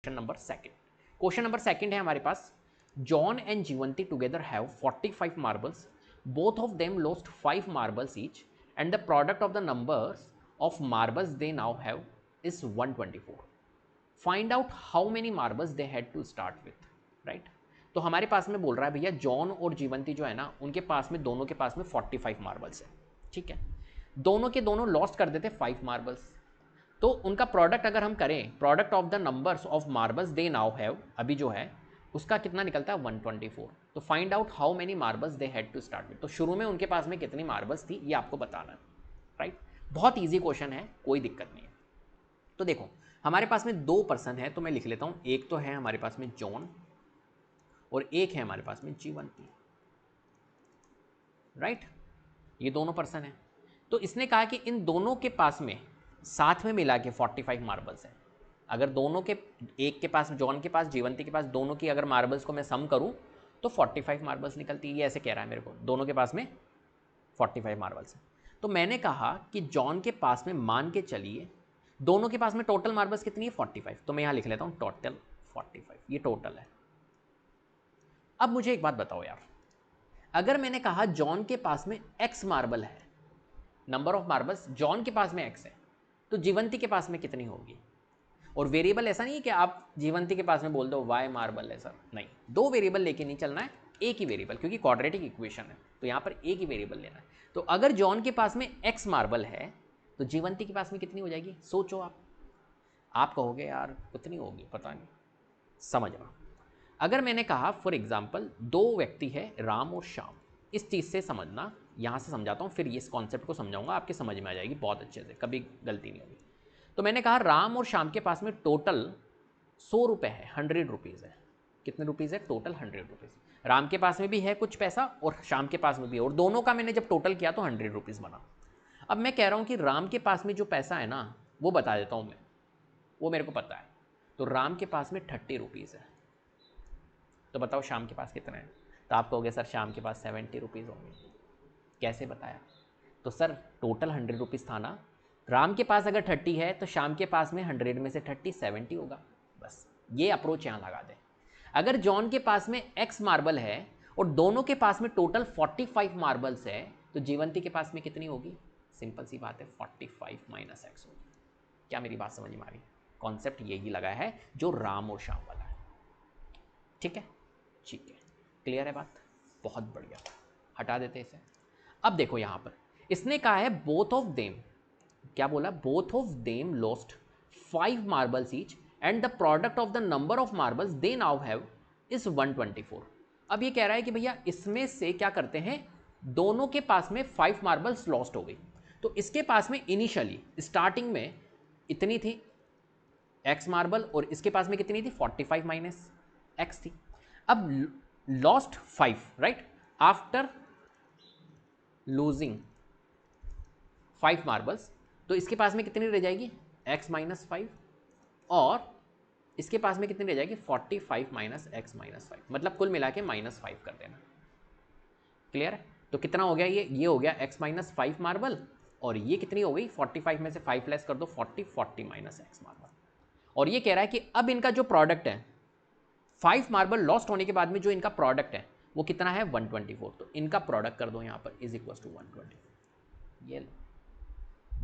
Question number second है हमारे पास, John and Jivanti together have 45 marbles, both of them lost 5 marbles each and the product of the numbers of marbles they now have is 124. Find out how many marbles they had to start with. Right, तो हमारे पास में बोल रहा है भैया John और जीवंती जो है ना, उनके पास में दोनों के पास में 45 मार्बल्स है. ठीक है, दोनों के दोनों लॉस्ट कर देते 5 मार्बल्स. तो उनका प्रोडक्ट अगर हम करें, product of the numbers of marbles they now have, अभी जो है उसका कितना निकलता है 124. तो find out how many marbles they had to start with. तो शुरू में उनके पास में कितनी मार्बल्स थी ये आपको बताना है. राइट, बहुत ईजी क्वेश्चन है, कोई दिक्कत नहीं है. तो देखो हमारे पास में दो पर्सन है, तो मैं लिख लेता हूं, एक तो है हमारे पास में जॉन और एक है हमारे पास में जीवंती. राइट, ये दोनों पर्सन है. तो इसने कहा कि इन दोनों के पास में साथ में मिला के 45 मार्बल्स है. अगर दोनों के, एक के पास जॉन के पास, जीवंती के पास, दोनों की अगर मार्बल्स को मैं सम करूं तो 45 मार्बल्स निकलती है. ये ऐसे कह रहा है मेरे को, दोनों के पास में 45 मार्बल्स है. तो मैंने कहा कि जॉन के पास में मान के चलिए दोनों के पास में टोटल मार्बल्स कितनी है 45. तो मैं यहां लिख लेता हूं टोटल 45, ये टोटल है. अब मुझे एक बात बताओ यार, अगर मैंने कहा जॉन के पास में x मार्बल है, नंबर ऑफ मार्बल्स जॉन के पास में x है, तो जीवंती के पास में कितनी होगी. और वेरिएबल ऐसा नहीं है कि आप जीवंती के पास में बोल दो y मार्बल है सर, नहीं, दो वेरिएबल लेके नहीं चलना है, एक ही वेरिएबल, क्योंकि क्वाड्रेटिक इक्वेशन है तो यहां पर एक ही वेरिएबल लेना है. तो अगर जॉन के पास में x मार्बल है तो जीवंती के पास में कितनी हो जाएगी, सोचो आप कहोगे यार कितनी होगी पता नहीं, समझना. अगर मैंने कहा फॉर एग्जाम्पल दो व्यक्ति है राम और श्याम, इस चीज़ से समझना, यहाँ से समझाता हूँ फिर इस कॉन्सेप्ट को समझाऊंगा, आपके समझ में आ जाएगी बहुत अच्छे से, कभी गलती नहीं होगी. तो मैंने कहा राम और श्याम के पास में टोटल 100 रुपये है, 100 रुपीज़ है. कितने रुपीज़ है टोटल 100 रुपीज़. राम के पास में भी है कुछ पैसा और श्याम के पास में भी है, और दोनों का मैंने जब टोटल किया तो 100 रुपीज़ बना. अब मैं कह रहा हूँ कि राम के पास में जो पैसा है ना वो बता देता हूँ मैं, वो मेरे को पता है. तो राम के पास में 30 रुपीज़ है. तो बताओ शाम के पास कितना है. तो आप कहोगे सर शाम के पास 70 रुपीज़ होंगे. कैसे बताया, तो सर टोटल 100 रुपीज़ था ना, राम के पास अगर 30 है तो शाम के पास में 100 में से 30 70 होगा. बस ये अप्रोच यहाँ लगा दें. अगर जॉन के पास में x मार्बल है और दोनों के पास में टोटल 45 मार्बल्स है तो जीवंती के पास में कितनी होगी, सिंपल सी बात है 45 माइनस एक्स होगी. क्या मेरी बात समझ में आ रही है, कॉन्सेप्ट यही लगा है जो राम और श्याम वाला है. ठीक है, ठीक है, क्लियर है बात, बहुत बढ़िया, हटा देते इसे. अब देखो यहां पर इसने कहा है बोथ ऑफ देम, क्या बोला, both of them lost 5 marbles each and the product of the number of marbles they now have is 124. अब ये कह रहा है कि भैया इसमें से क्या करते हैं, दोनों के पास में 5 मार्बल्स लॉस्ट हो गई. तो इसके पास में इनिशियली स्टार्टिंग में इतनी थी x मार्बल और इसके पास में कितनी थी 45 माइनस x थी. अब lost 5, right, after losing 5 marbles, तो इसके पास में कितनी रह जाएगी x माइनस 5, और इसके पास में कितनी रह जाएगी 45 माइनस एक्स माइनस 5, मतलब कुल मिला के -5 कर देना. क्लियर है, तो कितना हो गया, ये हो गया x माइनस 5 मार्बल, और ये कितनी हो गई 45 में से 5 लेस कर दो 40 माइनस एक्स मार्बल. और ये कह रहा है कि अब इनका जो प्रोडक्ट है 5 मार्बल लॉस्ट होने के बाद में जो इनका प्रोडक्ट है वो कितना है 124. तो इनका प्रोडक्ट कर दो यहाँ पर इज इक्वल टू 124. ये लो,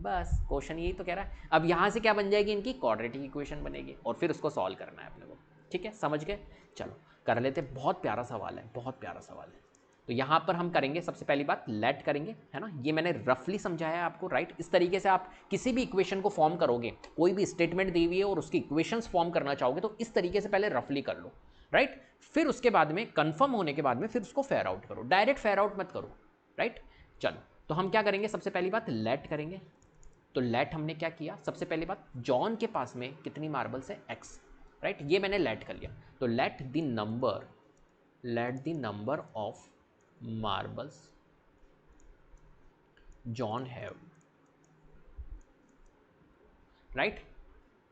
बस क्वेश्चन यही तो कह रहा है. अब यहाँ से क्या बन जाएगी, इनकी क्वाड्रेटिक इक्वेशन बनेगी और फिर उसको सॉल्व करना है अपने को. ठीक है, समझ गए, चलो कर लेते. बहुत प्यारा सवाल है, बहुत प्यारा सवाल है. तो यहाँ पर हम करेंगे सबसे पहली बात लेट करेंगे, है ना, ये मैंने रफली समझाया है आपको. राइट, इस तरीके से आप किसी भी इक्वेशन को फॉर्म करोगे, कोई भी स्टेटमेंट दी हुई है और उसकी इक्वेशंस फॉर्म करना चाहोगे तो इस तरीके से पहले रफली कर लो. राइट, फिर उसके बाद में कंफर्म होने के बाद में फिर उसको फेयर आउट करो, डायरेक्ट फेयर आउट मत करो. राइट, चलो तो हम क्या करेंगे, सबसे पहली बात लेट करेंगे. तो लेट हमने क्या किया, सबसे पहली बात जॉन के पास में कितनी मार्बल्स है x. राइट, ये मैंने लेट कर लिया. तो let the number of marbles John have. Right,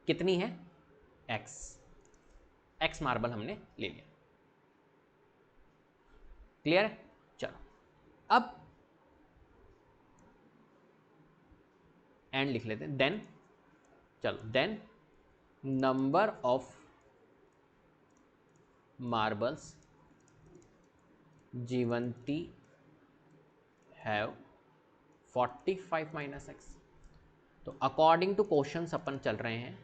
कितनी है x मार्बल हमने ले लिया. क्लियर है, चलो अब एंड लिख लेते हैं. देन चलो, then number of marbles Jivanti have 45 minus x. तो अकॉर्डिंग टू क्वेश्चंस अपन चल रहे हैं,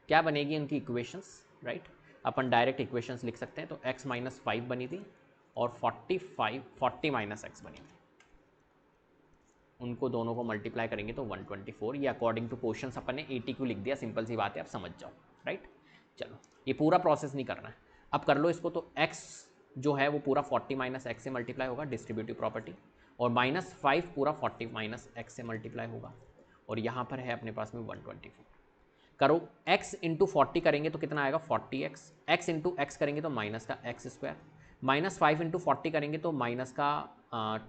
क्या बनेगी उनकी इक्वेशंस, राइट। अपन डायरेक्ट इक्वेशंस लिख सकते हैं। तो x माइनस 5 बनी थी और 40 माइनस एक्स बनी थी, उनको दोनों को मल्टीप्लाई करेंगे तो 124। ये अकॉर्डिंग टू क्वेश्चंस अपन ने 80 क्यों लिख दिया, सिंपल सी बात है, आप समझ जाओ, राइट। चलो ये पूरा प्रोसेस नहीं करना है, अब कर लो इसको। तो x जो है वो पूरा 40 माइनस एक्स से मल्टीप्लाई होगा, डिस्ट्रीब्यूटिव प्रॉपर्टी, और -5 पूरा 40 माइनस एक्स से मल्टीप्लाई होगा, और यहाँ पर है अपने पास में 124। करो x इंटू 40 करेंगे तो कितना आएगा 40x, x इंटू एक्स करेंगे तो माइनस का एक्स स्क्वायर, -5 इंटू 40 करेंगे तो माइनस का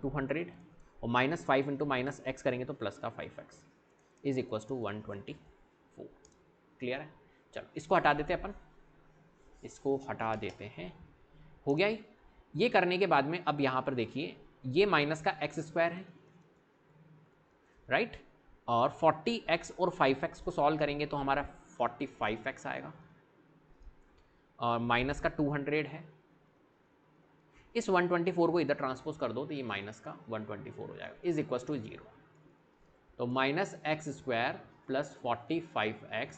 200, और -5 इंटू माइनस एक्स करेंगे तो प्लस का 5x is equal to 124। Clear है। चलो इसको हटा देते हैं अपन, इसको हटा देते हैं, हो गया ही। ये करने के बाद में अब यहाँ पर देखिए ये माइनस का एक्स स्क्वायर है, राइट, और 40x और 5x को सॉल्व करेंगे तो हमारा 45x आएगा, और माइनस का 200 है। इस 124 को इधर ट्रांसपोज कर दो तो ये माइनस का 124 हो जाएगा, इज इक्वल टू 0। तो minus x square plus 45x,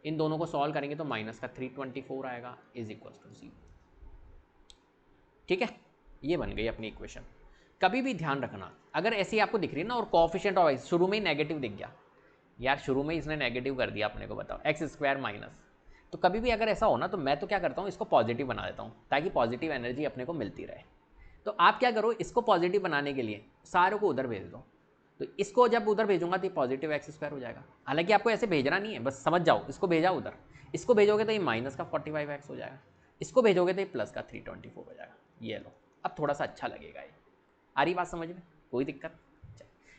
इन दोनों को सॉल्व करेंगे तो माइनस का 324 आएगा, इज इक्वल टू 0। ठीक है, ये बन गई अपनी इक्वेशन। कभी भी ध्यान रखना, अगर ऐसी आपको दिख रही है ना और कोएफिशिएंट ऑफ शुरू में ही नेगेटिव दिख गया, यार शुरू में इसने नेगेटिव कर दिया अपने को, बताओ एक्स स्क्वायर माइनस, तो कभी भी अगर ऐसा हो ना तो मैं तो क्या करता हूँ, इसको पॉजिटिव बना देता हूँ ताकि पॉजिटिव एनर्जी अपने को मिलती रहे। तो आप क्या करो, इसको पॉजिटिव बनाने के लिए सारों को उधर भेज दो, तो इसको जब उधर भेजूंगा तो ये पॉजिटिव एक्स स्क्वायर हो जाएगा। हालांकि आपको ऐसे भेजना नहीं है, बस समझ जाओ, इसको भेजा उधर, इसको भेजोगे तो ये माइनस का 45x हो जाएगा, इसको भेजोगे तो ये प्लस का 324 हो जाएगा। ये लो, अब थोड़ा सा अच्छा लगेगा ये, आ रही बात समझ में, कोई दिक्कत।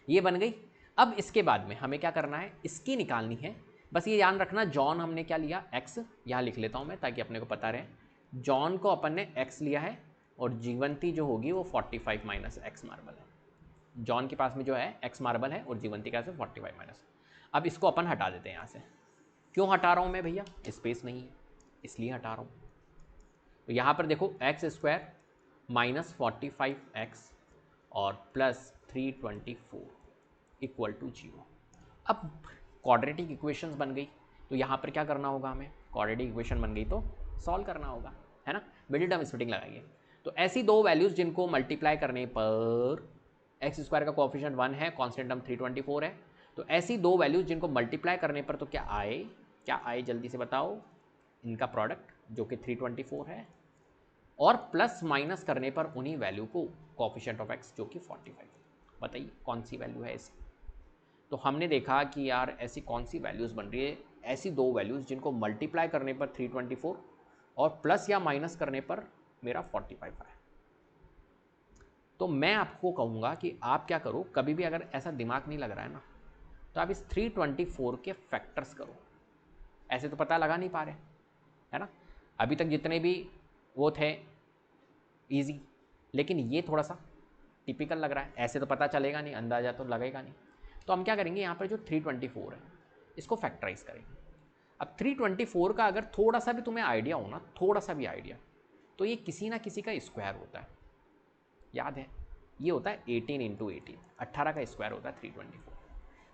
ये बन गई। अब इसके बाद में हमें क्या करना है, इसकी निकालनी है। बस ये ध्यान रखना, जॉन हमने क्या लिया, x, यहाँ लिख लेता हूँ मैं ताकि अपने को पता रहे। जॉन को अपन ने x लिया है और जीवंती जो होगी वो 45 माइनस एक्स मार्बल है। जॉन के पास में जो है x मार्बल है और जीवंती का 45 माइनस। अब इसको अपन हटा देते हैं यहाँ से। क्यों हटा रहा हूँ मैं भैया, स्पेस नहीं है इसलिए हटा रहा हूँ। तो यहाँ पर देखो एक्स स्क्वायर माइनस 45x और प्लस 324 इक्वल टू 0। अब क्वाड्रेटिक इक्वेशंस बन गई, तो यहाँ पर क्या करना होगा हमें, क्वाड्रेटिक इक्वेशन बन गई तो सॉल्व करना होगा, है ना। मिडिल टर्म स्प्लिटिंग लगाइए। तो ऐसी दो वैल्यूज जिनको मल्टीप्लाई करने पर एक्स स्क्वायर का कोएफिशिएंट 1 है, कांस्टेंट टर्म 324 है, तो ऐसी दो वैल्यूज जिनको मल्टीप्लाई करने पर तो क्या आए जल्दी से बताओ, इनका प्रोडक्ट जो कि 324 है, और प्लस माइनस करने पर उन्हीं वैल्यू को कोएफिशिएंट ऑफ एक्स जो कि 45। बताइए कौन सी वैल्यू है ऐसी। तो हमने देखा कि यार ऐसी कौन सी वैल्यूज़ बन रही है, ऐसी दो वैल्यूज़ जिनको मल्टीप्लाई करने पर 324 और प्लस या माइनस करने पर मेरा 45 है। तो मैं आपको कहूँगा कि आप क्या करो, कभी भी अगर ऐसा दिमाग नहीं लग रहा है ना, तो आप इस 324 के फैक्टर्स करो। ऐसे तो पता लगा नहीं पा रहे, है ना, अभी तक जितने भी वो थे ईजी, लेकिन ये थोड़ा सा टिपिकल लग रहा है, ऐसे तो पता चलेगा नहीं, अंदाज़ा तो लगेगा नहीं। तो हम क्या करेंगे, यहाँ पर जो 324 है इसको फैक्टराइज करेंगे। अब 324 का अगर थोड़ा सा भी तुम्हें आइडिया हो ना, थोड़ा सा भी आइडिया, तो ये किसी ना किसी का स्क्वायर होता है, याद है, ये होता है 18 इंटू 18, 18 का स्क्वायर होता है 324।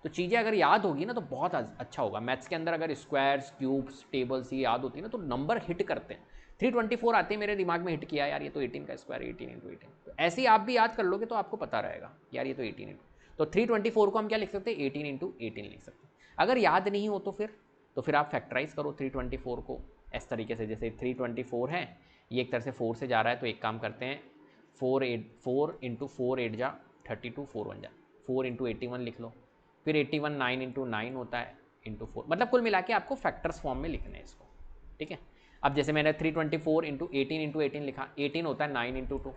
तो चीज़ें अगर याद होगी ना तो बहुत अच्छा होगा। मैथ्स के अंदर अगर स्क्वायर्स, क्यूब्स, टेबल्स ये याद होती है ना तो नंबर हिट करते हैं। 324 आते हैं मेरे दिमाग में, हिट किया यार ये तो 18 का स्क्वायर, 18 इंटू 18। तो ऐसे ही आप भी याद कर लोगे तो आपको पता रहेगा यार ये तो 18 इंटू, तो 324 को हम क्या लिख सकते हैं, 18 इंटू 18 लिख सकते हैं। अगर याद नहीं हो तो फिर आप फैक्टराइज करो 324 को इस तरीके से, जैसे 324 है, ये एक तरह से 4 से जा रहा है, तो एक काम करते हैं 4 इंटू 4 8 जा 32, 4 1 जा 4 इंटू 81 लिख लो, फिर 81 9 इंटू 9 होता है इंटू 4, मतलब कुल मिला के आपको फैक्टर्स फॉर्म में लिखना है इसको, ठीक है। अब जैसे मैंने 324 इंटू 18 लिखा, 18 होता है 9 इंटू 2,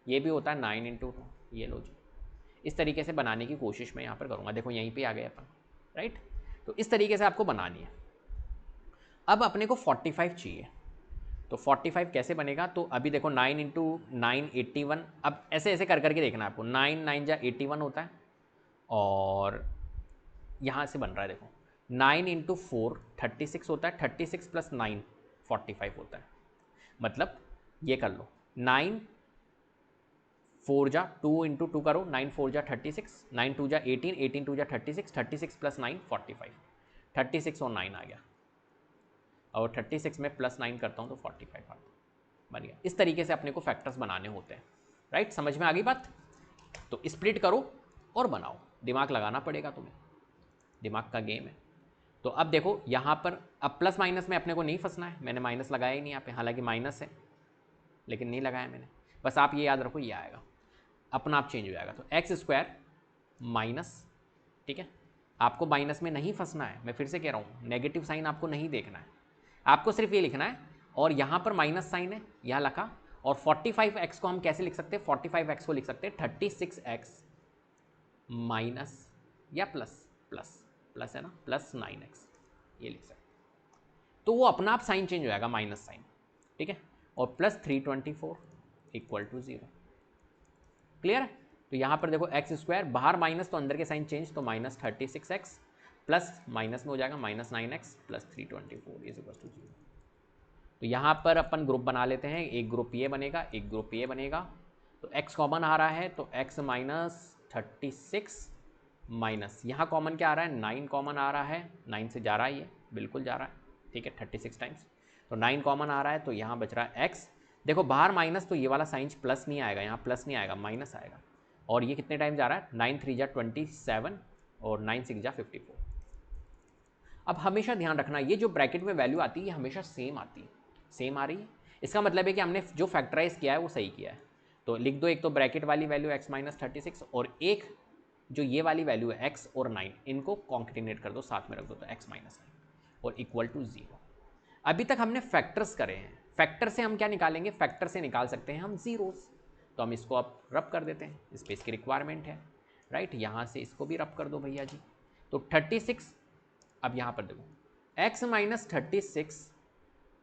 ये भी होता है 9 इंटू 2, ये लो जी। इस तरीके से बनाने की कोशिश मैं यहाँ पर करूँगा, देखो यहीं पे आ गए अपन, राइट। तो इस तरीके से आपको बनानी है। अब अपने को 45 चाहिए, तो 45 कैसे बनेगा, तो अभी देखो 9 इंटू 9 81, अब ऐसे ऐसे कर करके देखना है आपको, 9 9 जा 81 होता है, और यहाँ से बन रहा है देखो 9 इंटू 4 36 होता है, 36 प्लस 9 45 होता है, मतलब ये कर लो, 9 4 जा 2 इंटू 2 करो, 9 4 जा 36, 9 2 जा 18, 18 2 जा 36, 36 प्लस 9 45, 36 और 9 आ गया, और 36 में प्लस 9 करता हूँ तो 45 आता है, बन गया। इस तरीके से अपने को फैक्टर्स बनाने होते हैं, राइट? समझ में आ गई बात? तो स्प्लिट करो और बनाओ, दिमाग लगाना पड़ेगा तुम्हें, दिमाग का गेम है। तो अब देखो यहाँ पर, अब प्लस माइनस में अपने को नहीं फंसना है, मैंने माइनस लगाया ही नहीं यहाँ पे, हालांकि माइनस है लेकिन नहीं लगाया मैंने, बस आप ये याद रखो ये आएगा, अपना आप चेंज हो जाएगा। तो एक्स स्क्वायर माइनस, ठीक है, आपको माइनस में नहीं फंसना है, मैं फिर से कह रहा हूँ नेगेटिव साइन आपको नहीं देखना है, आपको सिर्फ ये लिखना है, और यहाँ पर माइनस साइन है, यहाँ लिखा, और 45x को हम कैसे लिख सकते हैं, 45x को लिख सकते हैं 36x माइनस या प्लस, प्लस प्लस है ना, प्लस 9x, ये लिख सकते हैं। तो वो अपना आप साइन चेंज हो जाएगा, माइनस साइन, ठीक है, और प्लस 324 इक्वल टू 0। क्लियर है? तो यहाँ पर देखो एक्स स्क्वायर, बाहर माइनस तो अंदर के साइन चेंज, तो माइनस 36x प्लस माइनस में हो जाएगा माइनस 9x प्लस 324 इज इक्वल टू 0। तो यहाँ पर अपन ग्रुप बना लेते हैं, एक ग्रुप ये बनेगा, एक ग्रुप ये बनेगा। तो x कॉमन आ रहा है, तो x माइनस 36 माइनस, यहाँ कॉमन क्या आ रहा है, 9 कॉमन आ रहा है, 9 से जा रहा है, ये बिल्कुल जा रहा है, ठीक है, 36 टाइम्स, तो 9 कॉमन आ रहा है, तो यहाँ बच रहा है x। देखो बाहर माइनस, तो ये वाला साइन प्लस नहीं आएगा, यहाँ प्लस नहीं आएगा, माइनस आएगा, और ये कितने टाइम जा रहा है, 9 3 जा 27 और 9 6 जा 54। अब हमेशा ध्यान रखना, ये जो ब्रैकेट में वैल्यू आती है ये हमेशा सेम आती है, सेम आ रही है, इसका मतलब है कि हमने जो फैक्टराइज किया है वो सही किया है। तो लिख दो, एक तो ब्रैकेट वाली वैल्यू x माइनस 36, और एक जो ये वाली वैल्यू है x और 9, इनको कॉन्केटिनेट कर दो, साथ में रख दो, तो x माइनस 9 और इक्वल टू 0। अभी तक हमने फैक्टर्स करे हैं, फैक्टर से हम क्या निकालेंगे, फैक्टर से निकाल सकते हैं हम जीरोस, तो हम इसको अब रब कर देते हैं, इस पर इसकी रिक्वायरमेंट है, राइट? यहाँ से इसको भी रब कर दो भैया जी। तो 36, अब यहाँ पर देखो x minus 36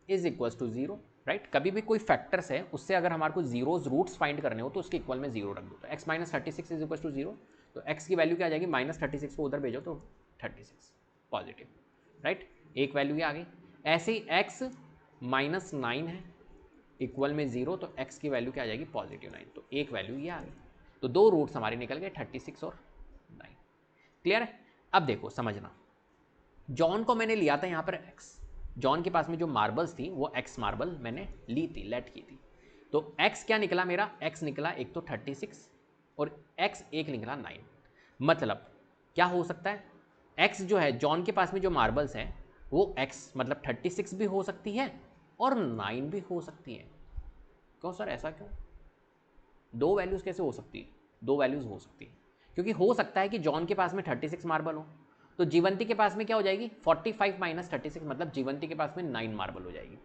is equal to 0, right? कभी भी कोई फैक्टर्स है उससे अगर हमारे को जीरोज रूट्स फाइंड करने हो तो उसके इक्वल में 0 रख दो। तो x minus 36 is equal to 0, तो x की वैल्यू क्या आ जाएगी, माइनस 36 को उधर भेजो तो 36 पॉजिटिव, राइट? एक वैल्यू ये आ गई। ऐसे ही x माइनस 9 है इक्वल में 0, तो x की वैल्यू क्या आ जाएगी, पॉजिटिव 9, तो एक वैल्यू ये आ गई। तो दो रूट्स हमारे निकल गए, 36 और 9। क्लियर है? अब देखो समझना, जॉन को मैंने लिया था यहाँ पर x, जॉन के पास में जो मार्बल्स थी वो x मार्बल मैंने ली थी, लेट की थी। तो x क्या निकला मेरा, x निकला एक तो 36 और x एक निकला 9। मतलब क्या हो सकता है, x जो है जॉन के पास में जो मार्बल्स हैं वो x मतलब 36 भी हो सकती है और 9 भी हो सकती है। क्यों सर, ऐसा क्यों? दो वैल्यूज़ कैसे हो सकती है? दो वैल्यूज़ हो सकती है क्योंकि हो सकता है कि जॉन के पास में 36 मार्बल हो, तो जीवंती के पास में क्या हो जाएगी, 45 माइनस 36, मतलब जीवंती के पास में 9 मार्बल हो जाएगी।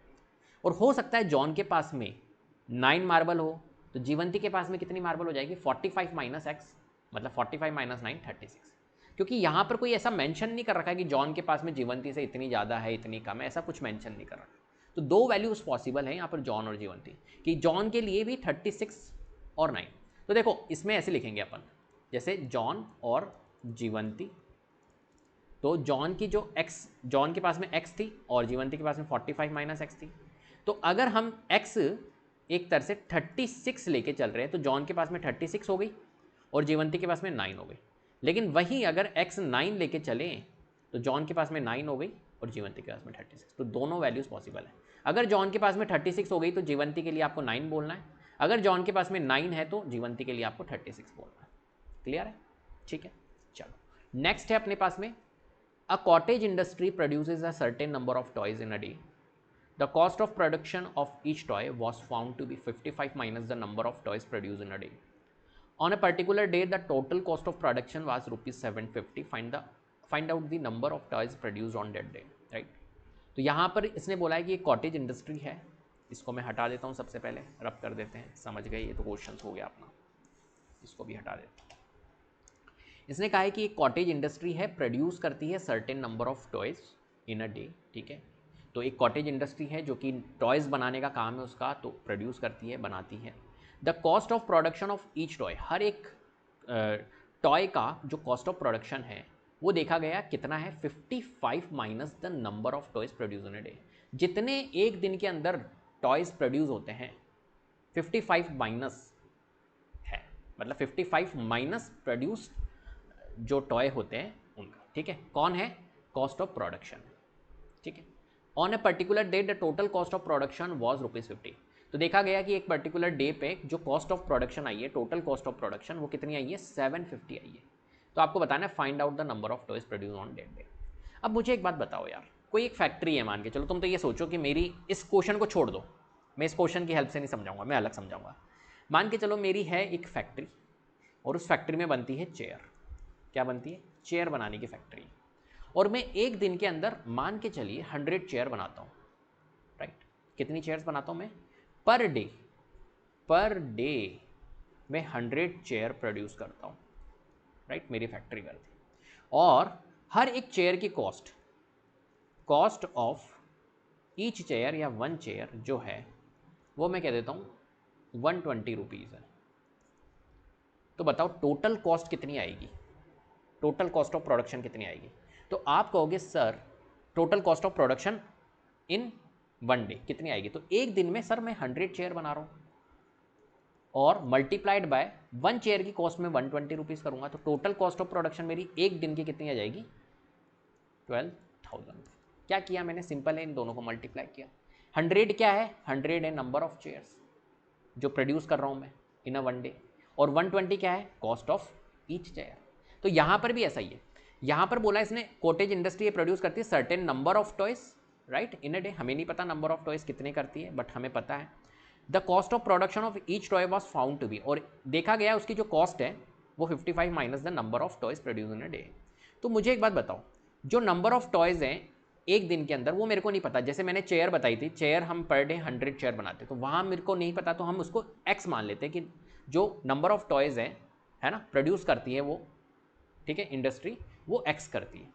और हो सकता है जॉन के पास में 9 मार्बल हो, तो जीवंती के पास में कितनी मार्बल हो जाएगी, 45 माइनस एक्स, मतलब 45 माइनस 9 36। क्योंकि यहाँ पर कोई ऐसा मेंशन नहीं कर रखा है कि जॉन के पास में जीवंती से इतनी ज़्यादा है इतनी कम है, ऐसा कुछ मेंशन नहीं कर रखा। तो दो वैल्यूज पॉसिबल है यहाँ पर, जॉन और जीवंती, कि जॉन के लिए भी 36 और 9। तो देखो इसमें ऐसे लिखेंगे अपन, जैसे जॉन और जीवंती, तो जॉन की जो x, जॉन के पास में x थी और जीवंती के पास में 45 माइनस एक्स थी। तो अगर हम x एक तरह से 36 लेके चल रहे हैं तो जॉन के पास में 36 हो गई और जीवंती के पास में 9 हो गई। लेकिन वहीं अगर x 9 लेके चलें तो जॉन के पास में 9 हो गई और जीवंती के पास में 36। तो दोनों वैल्यूज़ पॉसिबल है। अगर जॉन के पास में 36 हो गई तो जीवंती के लिए आपको 9 बोलना है, अगर जॉन के पास में 9 है तो जीवंती के लिए आपको 36 बोलना है। क्लियर है? ठीक है, चलो नेक्स्ट है अपने पास में, a cottage industry produces a certain number of toys in a day. The cost of production of each toy was found to be 55 minus the number of toys produced in a day. On a particular day, the total cost of production was rupees 750. Find out the number of toys produced on that day. Right? तो यहाँ पर इसने बोला है कि ये cottage industry है, इसको मैं हटा देता हूँ, सबसे पहले रब कर देते हैं, समझ गए, ये तो क्वेश्चन हो गया अपना, इसको भी हटा देते हैं। इसने कहा है कि एक कॉटेज इंडस्ट्री है, प्रोड्यूस करती है certain number of toys in a day, ठीक है। तो एक कॉटेज इंडस्ट्री है जो कि टॉयज़ बनाने का काम है उसका, तो प्रोड्यूस करती है, बनाती है। The cost of production of each toy, हर एक टॉय का जो कॉस्ट ऑफ प्रोडक्शन है वो देखा गया कितना है, 55 minus the number of toys produce in a day. जितने एक दिन के अंदर टॉयज़ प्रोड्यूस होते हैं 55 माइनस है, मतलब 55 माइनस प्रोड्यूस्ड जो टॉय होते हैं उनका, ठीक है। कौन है? कॉस्ट ऑफ प्रोडक्शन, ठीक है। On a particular day the total cost of production was ₹50। तो देखा गया कि एक पर्टिकुलर डे पे जो कॉस्ट ऑफ प्रोडक्शन आई है, टोटल कॉस्ट ऑफ प्रोडक्शन, वो कितनी आई है? 750 आई है। तो आपको बताना है find out the number of toys produce on that day. अब मुझे एक बात बताओ यार, कोई एक फैक्ट्री है मान के चलो, तुम तो ये सोचो कि मेरी, इस क्वेश्चन को छोड़ दो, मैं इस क्वेश्चन की हेल्प से नहीं समझाऊंगा, मैं अलग समझाऊंगा। मान के चलो मेरी है एक फैक्ट्री और उस फैक्ट्री में बनती है चेयर। क्या बनती है? चेयर बनाने की फैक्ट्री। और मैं एक दिन के अंदर मान के चलिए 100 चेयर बनाता हूँ, राइट। कितनी चेयर्स बनाता हूँ मैं? पर डे मैं 100 चेयर प्रोड्यूस करता हूँ, राइट। मेरी फैक्ट्री करती है। और हर एक चेयर की कॉस्ट ऑफ ईच चेयर या वन चेयर जो है वो मैं कह देता हूँ 120 रुपीज़ है। तो बताओ टोटल कॉस्ट कितनी आएगी? टोटल कॉस्ट ऑफ प्रोडक्शन कितनी आएगी? तो आप कहोगे sir total cost of production in one day कितनी आएगी? तो एक दिन में सर मैं 100 चेयर बना रहा हूँ और मल्टीप्लाइड बाय वन चेयर की कॉस्ट में 120 रुपीज़ करूँगा, तो टोटल कॉस्ट ऑफ प्रोडक्शन मेरी एक दिन की कितनी आ जाएगी? 12,000। क्या किया मैंने? सिंपल है, इन दोनों को मल्टीप्लाई किया। 100 क्या है? 100 है नंबर ऑफ चेयर्स जो प्रोड्यूस कर रहा हूँ मैं इन अ वन डे, और 120 क्या है? Cost of each chair. तो यहाँ पर भी ऐसा ही है। यहाँ पर बोला इसने कॉटेज इंडस्ट्री प्रोड्यूस करती है certain number of toys, right, in a day. हमें नहीं पता नंबर ऑफ टॉयज कितने करती है, बट हमें पता है the cost of production of each toy was found to be, और देखा गया उसकी जो कॉस्ट है वो 55 minus the number of toys produce in a day. तो मुझे एक बात बताओ, जो नंबर ऑफ टॉयज हैं एक दिन के अंदर वो मेरे को नहीं पता। जैसे मैंने चेयर बताई थी, चेयर हम पर डे 100 चेयर बनाते, तो वहाँ मेरे को नहीं पता, तो हम उसको एक्स मान लेते हैं कि जो नंबर ऑफ टॉयज है ना, प्रोड्यूस करती है वो, ठीक है, इंडस्ट्री, वो एक्स करती है,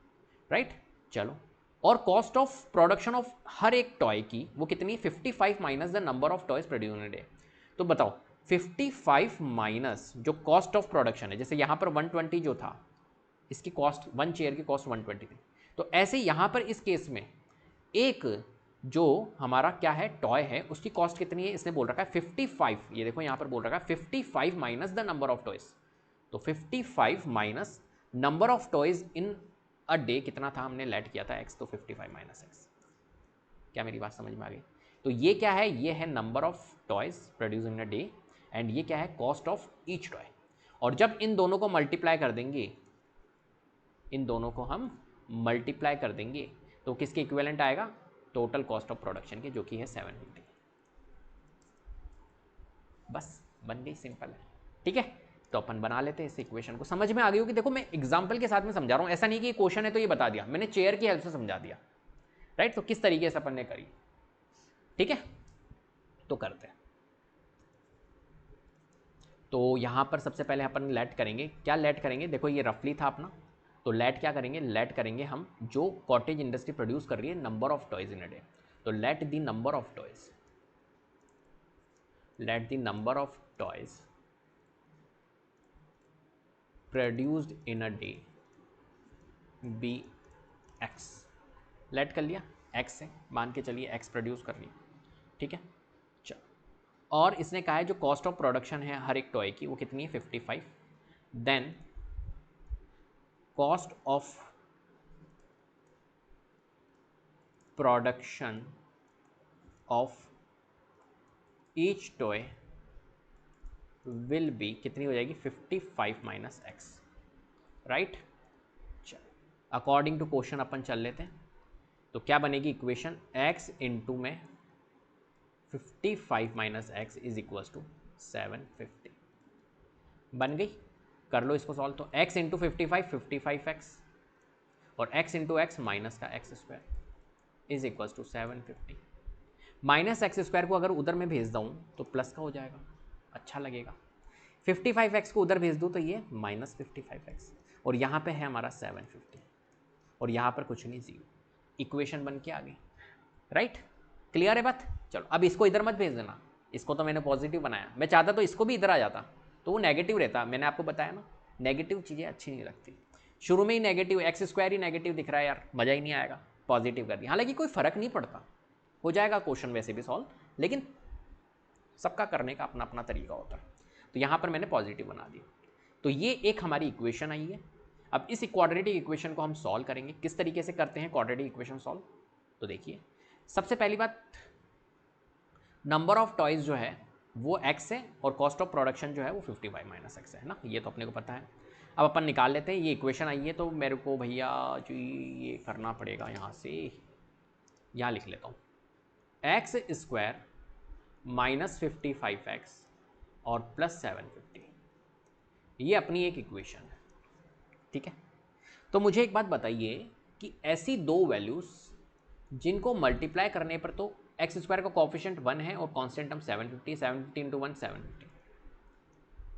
राइट। चलो, और cost of production of her एक टॉय की वो कितनी? 55 minus the number of toys produce in a day. तो बताओ 55 माइनस जो कॉस्ट ऑफ प्रोडक्शन है, जैसे यहाँ पर 120 जो था, इसकी कॉस्ट, वन चेयर की कॉस्ट 120 थी, तो ऐसे यहाँ पर इस केस में एक जो हमारा क्या है टॉय है उसकी कॉस्ट कितनी है? इसने बोल रखा है 55, ये देखो यहाँ पर बोल रखा है 55 minus the number of toys. तो 55 minus number of toys in a day कितना था? हमने लेट किया था एक्स, तो 55 माइनस एक्स। क्या मेरी बात समझ में आ गई? तो ये क्या है? ये है number of toys produce in a day, and ये क्या है? Cost of each toy. और जब इन दोनों को मल्टीप्लाई कर देंगे, इन दोनों को हम मल्टीप्लाई कर देंगे तो किसके इक्विवेलेंट आएगा? टोटल कॉस्ट ऑफ प्रोडक्शन के, जो कि है 750। बस बन गई, सिंपल है, ठीक है। तो अपन बना लेते हैं इस इक्वेशन को। समझ में आ गई होगी? देखो मैं एग्जांपल के साथ में समझा रहा हूँ, ऐसा नहीं कि क्वेश्चन है तो ये बता दिया, मैंने चेयर की हेल्प से समझा दिया, राइट। तो किस तरीके से अपन ने करी, ठीक है, तो करते हैं। तो यहाँ पर सबसे पहले अपन लेट करेंगे। क्या लेट करेंगे? देखो ये रफली था अपना, तो लेट क्या करेंगे? लेट करेंगे हम जो कॉटेज इंडस्ट्री प्रोड्यूस कर रही है number of toys in a day. तो let the number of toys, let the number of toys produced in a day be x. Let कर लिया एक्स से, मान के चलिए एक्स प्रोड्यूस कर लिया, ठीक है। चलो, और इसने कहा है जो कॉस्ट ऑफ प्रोडक्शन है हर एक टॉय की वो कितनी है? 55। Then cost of production of each toy will be कितनी हो जाएगी? 55 माइनस एक्स, राइट। चलो, अकॉर्डिंग टू क्वेश्चन अपन चल लेते हैं। तो क्या बनेगी इक्वेशन? x इंटू में 55 minus x is equals to 750। बन गई? कर लो इसको सॉल्व। तो x इंटू 55x, और x इंटू एक्स माइनस का x square is equals to 750। Minus x square को अगर उधर में भेज दूँ तो प्लस का हो जाएगा, अच्छा लगेगा। 55x को उधर भेज दूँ तो ये माइनस 55x, और यहाँ पे है हमारा 750, और यहाँ पर कुछ नहीं, जीरो। इक्वेशन बन के आ गई, राइट। क्लियर है बात? चलो, अब इसको इधर मत भेज देना, इसको तो मैंने पॉजिटिव बनाया, मैं चाहता तो इसको भी इधर आ जाता तो वो नेगेटिव रहता। मैंने आपको बताया ना, नेगेटिव चीज़ें अच्छी नहीं लगती। शुरू में ही नेगेटिव, एक्स स्क्वायर ही नेगेटिव दिख रहा है यार, मज़ा ही नहीं आएगा। पॉजिटिव कर दिया, हालांकि कोई फ़र्क नहीं पड़ता, हो जाएगा क्वेश्चन वैसे भी सॉल्व, लेकिन सबका करने का अपना अपना तरीका होता है। तो यहाँ पर मैंने पॉजिटिव बना दिया। तो ये एक हमारी इक्वेशन आई है। अब इस क्वाड्रेटिक इक्वेशन को हम सॉल्व करेंगे। किस तरीके से करते हैं क्वाड्रेटिक इक्वेशन सॉल्व? तो देखिए, सबसे पहली बात, नंबर ऑफ टॉयज जो है वो x है और कॉस्ट ऑफ प्रोडक्शन जो है वो 55 माइनस एक्स है ना, ये तो अपने को पता है। अब अपन निकाल लेते हैं। ये इक्वेशन आई है तो मेरे को भैया जी ये करना पड़ेगा, यहाँ से यहाँ लिख लेता हूँ, एक्स स्क्वायर माइनस 55x और प्लस 750, ये अपनी एक इक्वेशन है। ठीक है, तो मुझे एक बात बताइए कि ऐसी दो वैल्यूज़ जिनको मल्टीप्लाई करने पर तो एक्स स्क्वायर का कोफिशिएंट 1 है और कांस्टेंट हम 750, 750 इंटू 1 750,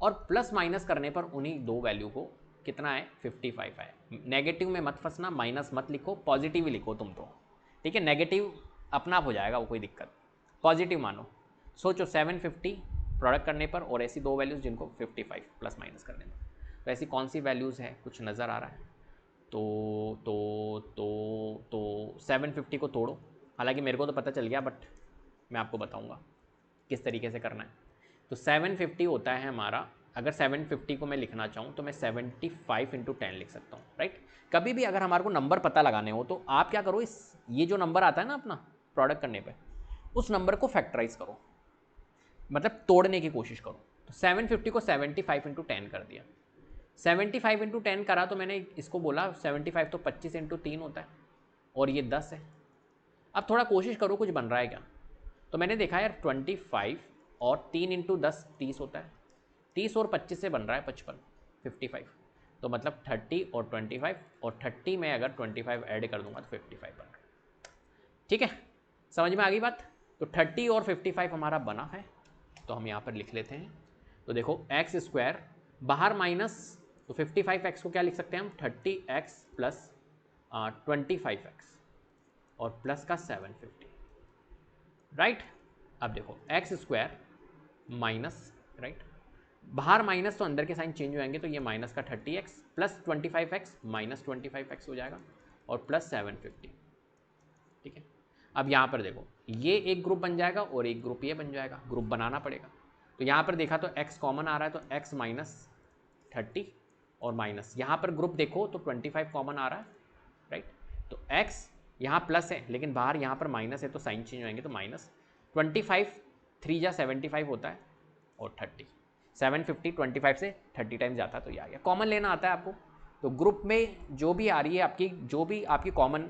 और प्लस माइनस करने पर उन्हीं दो वैल्यू को कितना है 55 है। नेगेटिव में मत फंसना, माइनस मत लिखो, पॉजिटिव ही लिखो तुम तो, ठीक है। नेगेटिव अपना आप हो जाएगा वो, कोई दिक्कत, पॉजिटिव मानो। सोचो 750 प्रोडक्ट करने पर और ऐसी दो वैल्यूज़ जिनको 55 प्लस माइनस करने पर, तो ऐसी कौन सी वैल्यूज़ है? कुछ नज़र आ रहा है? तो 750 को तोड़ो। हालांकि मेरे को तो पता चल गया, बट मैं आपको बताऊंगा किस तरीके से करना है। तो 750 होता है हमारा, अगर 750 को मैं लिखना चाहूँ तो मैं 75 इंटू 10 लिख सकता हूँ, राइट। कभी भी अगर हमारे को नंबर पता लगाने हो तो आप क्या करो, इस ये जो नंबर आता है ना अपना प्रोडक्ट करने पे, उस नंबर को फैक्टराइज करो, मतलब तोड़ने की कोशिश करो। तो 750 को 75 इंटू 10 कर दिया। 75 इंटू 10 करा तो मैंने इसको बोला 75 तो 25 इंटू 3 होता है और ये 10 है। अब थोड़ा कोशिश करो कुछ बन रहा है क्या? तो मैंने देखा यार 25 और 3 इंटू 10 30 होता है, 30 और 25 से बन रहा है 55, 55। तो मतलब 30 और 25, और 30 में अगर 25 ऐड कर दूंगा तो 55 बन रहा है। ठीक है, समझ में आ गई बात? तो 30 और 55 हमारा बना है, तो हम यहाँ पर लिख लेते हैं। तो देखो एक्स स्क्वायर बाहर माइनस, तो 55x को क्या लिख सकते हैं हम, 30x प्लस 25x और प्लस का 750, राइट। अब देखो एक्स स्क्वायर माइनस, राइट, बाहर माइनस तो अंदर के साइन चेंज हो जाएंगे, तो ये माइनस का 30x plus 25x minus 25x हो जाएगा और प्लस 750। ठीक है, अब यहाँ पर देखो ये एक ग्रुप बन जाएगा और एक ग्रुप ये बन जाएगा, ग्रुप बनाना पड़ेगा। तो यहाँ पर देखा तो x कॉमन आ रहा है, तो x माइनस 30 और माइनस, यहाँ पर ग्रुप देखो तो 25 कॉमन आ रहा है, राइट। तो x यहाँ प्लस है लेकिन बाहर यहाँ पर माइनस है, तो साइन चेंज होएंगे, तो माइनस 25 3 जा 75 होता है और 30, 750 25 से 30 टाइम्स जाता है, तो ये आ गया। कॉमन लेना आता है आपको, तो ग्रुप में जो भी आ रही है आपकी, जो भी आपकी कॉमन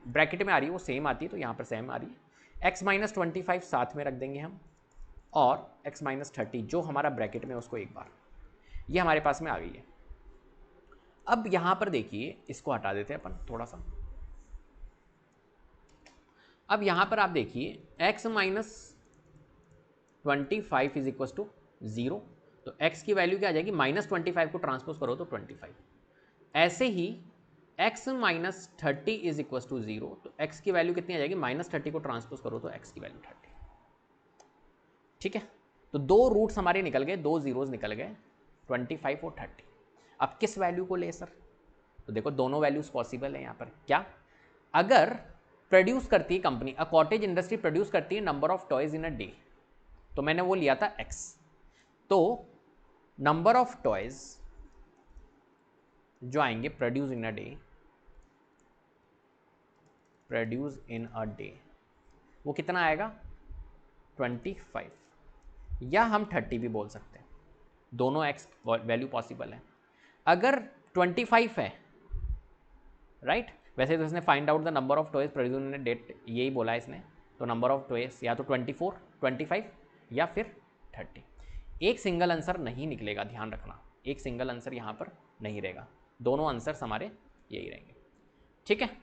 ब्रैकेट में आ रही है वो सेम आती है, तो यहाँ पर सेम आ रही है। x माइनस 25 साथ में रख देंगे हम, और x माइनस 30 जो हमारा ब्रैकेट में उसको एक बार, ये हमारे पास में आ गई है। अब यहाँ पर देखिए, इसको हटा देते हैं अपन थोड़ा सा। अब यहाँ पर आप देखिए x minus 25 is equal to 0, तो x की वैल्यू क्या आ जाएगी, माइनस 25 को ट्रांसपोज करो तो 25। ऐसे ही x minus 30 is equal to 0, तो x की वैल्यू कितनी आ जाएगी, माइनस 30 को ट्रांसपोज करो तो x की वैल्यू 30। ठीक है, तो दो रूट्स हमारे निकल गए, दो जीरोज निकल गए, 25 और 30। अब किस वैल्यू को ले सर? तो देखो दोनों वैल्यूज पॉसिबल है यहाँ पर। क्या? अगर प्रोड्यूस करती है कंपनी, अ कॉटेज इंडस्ट्री प्रोड्यूस करती है number of toys in a day, तो मैंने वो लिया था x, तो नंबर ऑफ टॉयज जो आएंगे produce in a day, produce in a day, वो कितना आएगा 25, या हम 30 भी बोल सकते हैं, दोनों x वैल्यू पॉसिबल है। अगर 25 है, राइट, वैसे तो इसने find out the number of toys produce in a date, यही बोला है इसने, तो नंबर ऑफ टॉयज या तो 24, 25 या फिर 30। एक सिंगल आंसर नहीं निकलेगा, ध्यान रखना, एक सिंगल आंसर यहाँ पर नहीं रहेगा, दोनों आंसर्स हमारे यही रहेंगे। ठीक है,